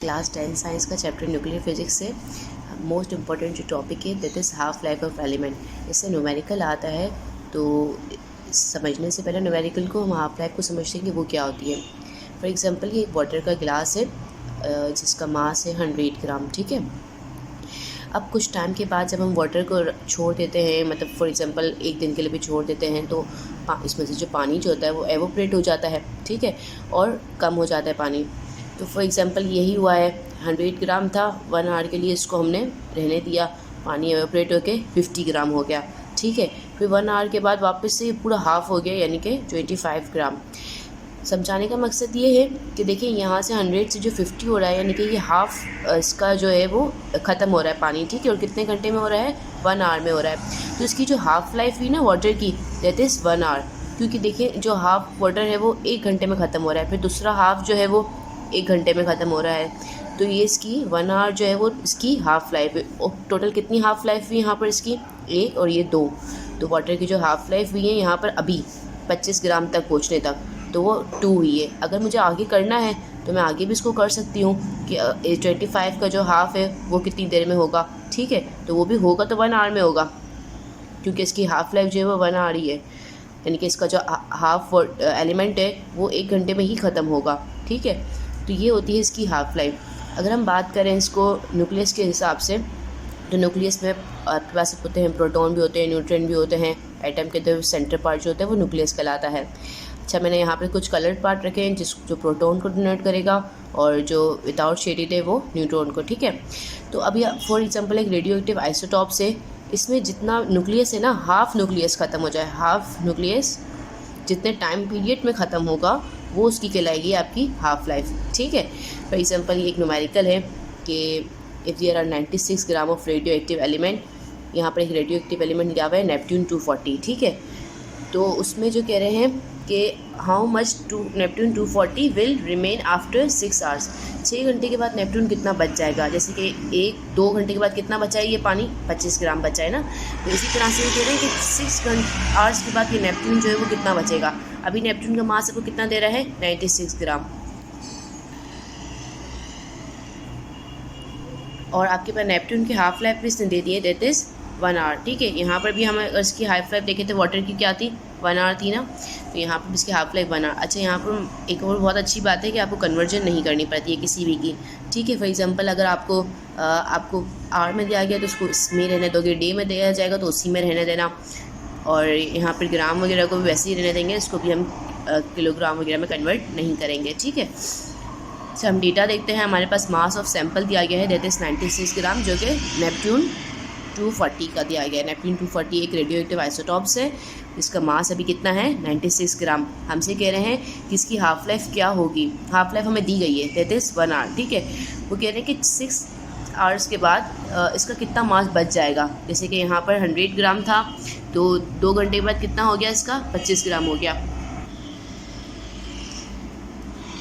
Class 10 science का chapter nuclear physics से most important जो टॉपिक है that is half life of element. इससे न्यूमेरिकल आता है, तो समझने से पहले न्यूमेरिकल को हम हाफ लाइफ को समझते हैं कि वो क्या होती है। फॉर एग्जांपल ये एक वाटर का गिलास है जिसका मास है 100 ग्राम। ठीक है, अब कुछ टाइम के बाद जब हम वाटर को छोड़ देते हैं, मतलब फॉर एग्जांपल एक दिन के लिए भी छोड़ देते हैं, तो इसमें से जो पानी जो होता है वो एवोपरेट हो जाता है। ठीक है, और कम हो जाता है पानी। तो फॉर एग्जांपल यही हुआ है, 100 ग्राम था, 1 आवर के लिए इसको हमने रहने दिया, पानी एवोपरेट होके 50 ग्राम हो गया। ठीक है, फिर 1 आवर के बाद वापस से पूरा हाफ़ हो गया, यानी कि 25 ग्राम। समझाने का मकसद ये है कि देखिए यहाँ से 100 से जो 50 हो रहा है, यानी कि ये हाफ़ इसका जो है वो ख़त्म हो रहा है पानी। ठीक है, और कितने घंटे में हो रहा है? 1 आवर में हो रहा है। तो इसकी जो हाफ़ लाइफ हुई ना वाटर की, दैट इज़ 1 आवर, क्योंकि देखिए जो हाफ़ वाटर है वो 1 घंटे में ख़त्म हो रहा है, फिर दूसरा हाफ़ जो है वो 1 घंटे में ख़त्म हो रहा है। तो ये इसकी 1 आवर जो है वो इसकी हाफ़ लाइफ है। और टोटल कितनी हाफ़ लाइफ हुई यहाँ पर इसकी? 1 और ये 2। तो वाटर की जो हाफ़ लाइफ हुई है यहाँ पर अभी 25 ग्राम तक पहुँचने तक, तो वो 2 हुई है। अगर मुझे आगे करना है तो मैं आगे भी इसको कर सकती हूँ कि 25 का जो हाफ़ है वो कितनी देर में होगा। ठीक है, तो वो भी होगा तो 1 आवर में होगा, क्योंकि इसकी हाफ़ लाइफ जो है वो 1 आवर ही है, यानी कि इसका जो हाफ़ एलिमेंट है वो 1 घंटे में ही ख़त्म होगा। ठीक है, तो ये होती है इसकी हाफ़ लाइफ। अगर हम बात करें इसको न्यूक्लियस के हिसाब से, तो न्यूक्लियस में आपके पास होते हैं प्रोटॉन भी होते हैं, न्यूट्रॉन भी होते हैं। एटम के जो सेंटर पार्ट जो होता है वो न्यूक्लियस कहलाता है। अच्छा, मैंने यहाँ पे कुछ कलर्ड पार्ट रखे हैं जो प्रोटॉन को डिनोट करेगा, और जो विदाउट शेडेड है वो न्यूट्रॉन को। ठीक है, तो अभी फॉर एग्जांपल एक रेडियो एक्टिव आइसोटॉप से, इसमें जितना न्यूक्लियस है ना, हाफ़ न्यूक्लियस ख़त्म हो जाए, हाफ़ न्यूक्लियस जितने टाइम पीरियड में ख़त्म होगा वो उसकी कहलाएगी आपकी हाफ़ लाइफ। ठीक है, फॉर एग्जांपल ये एक न्यूमेरिकल है कि if there are 96 gram of radioactive element, यहाँ पर एक रेडियो एक्टिव एलिमेंट दिया हुआ है नेपट्यून 240। ठीक है, तो उसमें जो कह रहे हैं कि how much Neptune 240 will remain after 6 hours. 6 घंटे के बाद नेपट्यून कितना बच जाएगा? जैसे कि 1-2 घंटे के बाद कितना बचा है ये पानी? 25 ग्राम बचा है ना। तो इसी तरह से ये कह रहे हैं कि 6 आवर्स के बाद ये नेपट्यून जो है वो कितना बचेगा। अभी नेपट्यून का मास आपको कितना दे रहा है? 96 ग्राम, और आपके पास नेपट्यून की हाफ़ लाइफ भी इसने दे दी है, दैट इज़ 1 आवर। ठीक है, यहाँ पर भी हम इसकी हाफ लाइफ देखे थे, वाटर की क्या थी? 1 आवर थी ना, तो यहाँ पर इसकी हाफ लाइफ 1 आवर। अच्छा, यहाँ पर एक और बहुत अच्छी बात है कि आपको कन्वर्जन नहीं करनी पड़ती है किसी भी की। ठीक है, फॉर एग्जांपल अगर आपको आवर में दिया गया तो उसको इसमें रहने दोगे, डे में दिया जाएगा तो उसी में रहने देना, और यहाँ पर ग्राम वगैरह को भी वैसे ही रहने देंगे, इसको भी हम किलोग्राम वगैरह में कन्वर्ट नहीं करेंगे। ठीक है, अच्छा हम डेटा देखते हैं। हमारे पास मास ऑफ सैंपल दिया गया है, दैट इज़ 96 ग्राम, जो कि नेपट्यून 240 का दिया गया है। नेपट्यून 240 एक रेडियो एक्टिव आइसोटॉप्स है, इसका मास अभी कितना है? 96 ग्राम। हमसे कह रहे हैं कि इसकी हाफ़ लाइफ क्या होगी। हाफ़ लाइफ हमें दी गई है, दैट इज़ 1 आवर। ठीक है, वो कह रहे हैं कि 6 आवर्स के बाद इसका कितना मास बच जाएगा। जैसे कि यहाँ पर 100 ग्राम था, तो 2 घंटे के बाद कितना हो गया इसका? 25 ग्राम हो गया।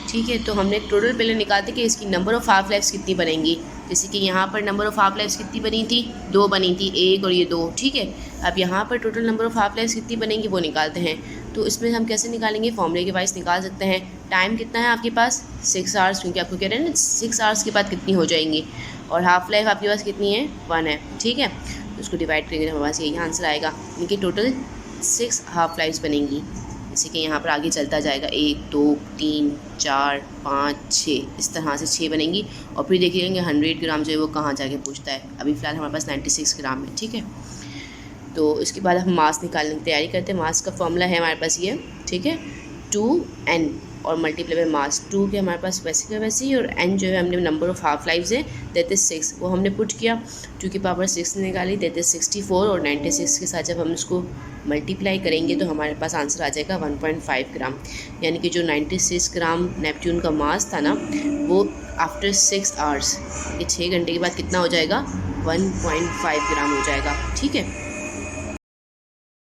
ठीक है, तो हमने टोटल पहले निकालते कि इसकी नंबर ऑफ़ हाफ लाइफ्स कितनी बनेंगी। जैसे कि यहाँ पर नंबर ऑफ़ हाफ लाइफ्स कितनी बनी थी? 2 बनी थी, 1 और ये 2। ठीक है, अब यहाँ पर total number of half lives कितनी बनेंगी वो निकालते हैं। तो इसमें हम कैसे निकालेंगे? फॉर्मूले के वाइज निकाल सकते हैं। टाइम कितना है आपके पास? 6 आवर्स, क्योंकि आपको कह रहे हैं ना 6 आवर्स के बाद कितनी हो जाएंगी, और हाफ लाइफ आपके पास कितनी है? 1 है। ठीक है, तो उसको डिवाइड करेंगे तो हमारे पास यही आंसर आएगा, इनकी टोटल 6 हाफ लाइफ्स बनेंगी। जैसे कि यहाँ पर आगे चलता जाएगा, 1 2 3 4 5 6, इस तरह से 6 बनेंगी, और फिर देख लेंगे 100 ग्राम जो है वो कहाँ जाके पूछता है। अभी फ़िलहाल हमारे पास 96 ग्राम है। ठीक है, तो इसके बाद हम मास निकालने की तैयारी करते हैं। मास का फॉर्मूला है हमारे पास ये, ठीक है, 2n और मल्टीप्लाई बाय मास। 2 के हमारे पास वैसे का वैसे ही, और n जो है हमने नंबर ऑफ़ हाफ लाइफ्स है, दैट इज़ 6, वो हमने पुट किया। 2 की पावर 6 निकाली, दैट इज़ 64, और 96 के साथ जब हम इसको मल्टीप्लाई करेंगे तो हमारे पास आंसर आ जाएगा 1.5 ग्राम। यानी कि जो 96 ग्राम नेपट्यून का मास था ना, वो आफ्टर 6 आवर्स, ये 6 घंटे के बाद कितना हो जाएगा? 1.5 ग्राम हो जाएगा। ठीक है।